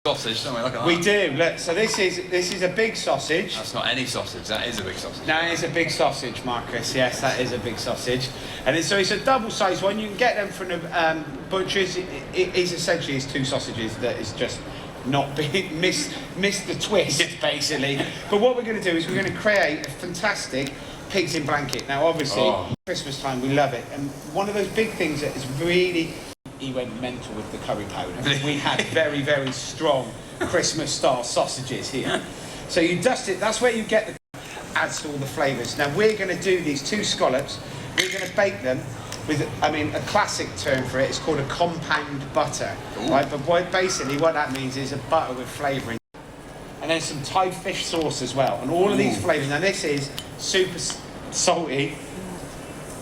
Sausage, don't we? Look at that. We do. Look, so this is a big sausage. That's not any sausage. That is a big sausage. That is a big sausage, Marcus. Yes, that is a big sausage. And it's a double-sized one. You can get them from the butchers. It's essentially two sausages that is just not being missed the twist, basically. But what we're going to do is we're going to create a fantastic pigs in blanket. Now, obviously, Christmas time, we love it. And one of those big things that is really... He went mental with the curry powder. We had very, very strong Christmas-style sausages here. So you dust it, that's where you get the... adds to all the flavours. Now we're going to do these two scallops. We're going to bake them with, I mean, a classic term for it. It's called a compound butter. Right? But basically what that means is a butter with flavouring. And then some Thai fish sauce as well. And all of these flavours. Now this is super salty,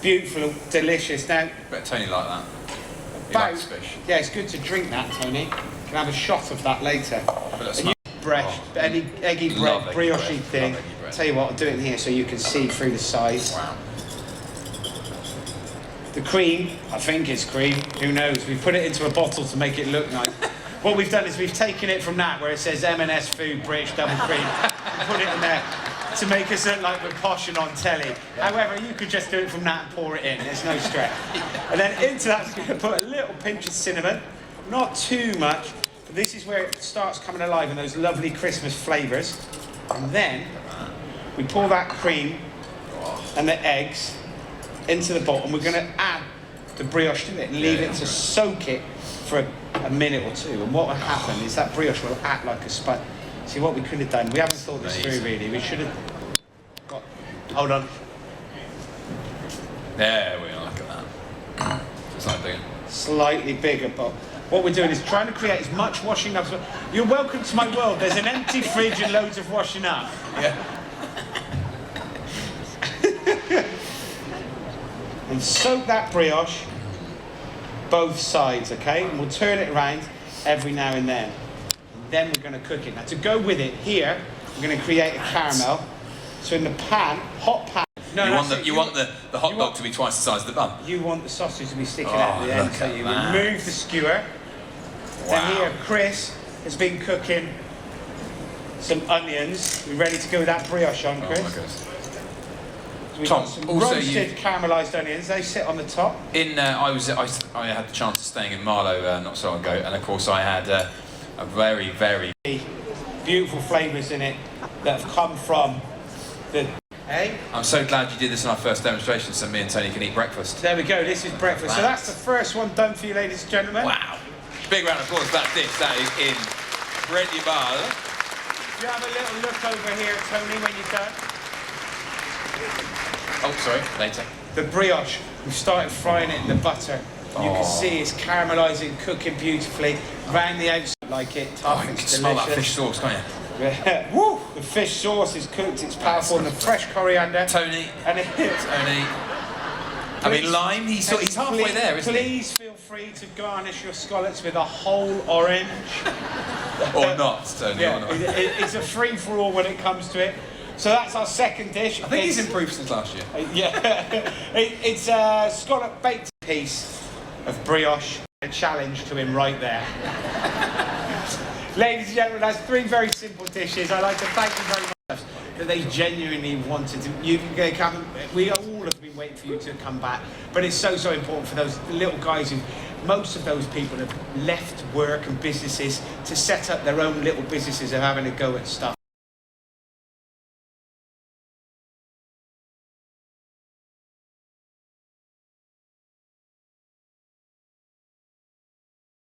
beautiful, delicious. Now, Bet Tony like that. Fish. Yeah, it's good to drink that, Tony. You can have a shot of that later. Any eggy bread, brioche thing. Tell you what, I'll do it in here so you can see through the sides. Wow. The cream, I think it's cream, who knows? We've put it into a bottle to make it look nice. What we've done is we've taken it from that, where it says M&S Food, British Double Cream, and put it in there to make us look like we're poshing on telly. However, you could just do it from that and pour it in, there's no stress. And then into that, we're going to put a little pinch of cinnamon, not too much, but this is where it starts coming alive in those lovely Christmas flavours. And then we pour that cream and the eggs into the pot, and we're going to add the brioche to it and leave it to soak it for a minute or two. And what will happen is that brioche will act like a sponge. See what we could have done. We haven't thought this through really. We should have got. Hold on. There we are. Look at that. Slightly bigger. Slightly bigger, but what we're doing is trying to create as much washing up. You're welcome to my world. There's an empty fridge and loads of washing up. Yeah. And soak that brioche both sides, okay? And we'll turn it around every now and then. Then we're going to cook it. Now to go with it, here, we're going to create a caramel. So in the pan, hot pan. No, you want the hot dog to be twice the size of the bun. You want the sausage to be sticking out the end, so you remove the skewer. Wow. Then here, Chris has been cooking some onions. We're ready to go with that brioche on, Chris. Oh my goodness. So we've got some roasted caramelised onions. They sit on the top. I had the chance of staying in Marlow not so long ago, and of course I had a very, very beautiful flavours in it that have come from the... Hey? I'm so glad you did this in our first demonstration so me and Tony can eat breakfast. There we go, this is breakfast. So that's the first one done for you, ladies and gentlemen. Wow. Big round of applause for that dish. That is incredible. You have a little look over here, Tony, when you're done. Oh, sorry, later. The brioche, we've started frying it in the butter. You can see it's caramelising, cooking beautifully. Round the outside like it, tough, you it's can smell that delicious. fish sauce, can't you? Woo! The fish sauce is cooked, it's powerful, and the fresh coriander. Tony. And it, Tony. I mean, lime, he's halfway there, isn't he? Please feel free to garnish your scallops with a whole orange. Or not, Tony, or not. It's a free-for-all when it comes to it. So that's our second dish. I think he's improved since last year. Yeah. It's a scallop baked piece of brioche. A challenge to him right there. Ladies and gentlemen, that's three very simple dishes. I'd like to thank you very much that they genuinely wanted to. You can come. We all have been waiting for you to come back, but it's so important for those little guys who. Most of those people have left work and businesses to set up their own little businesses of having a go at stuff.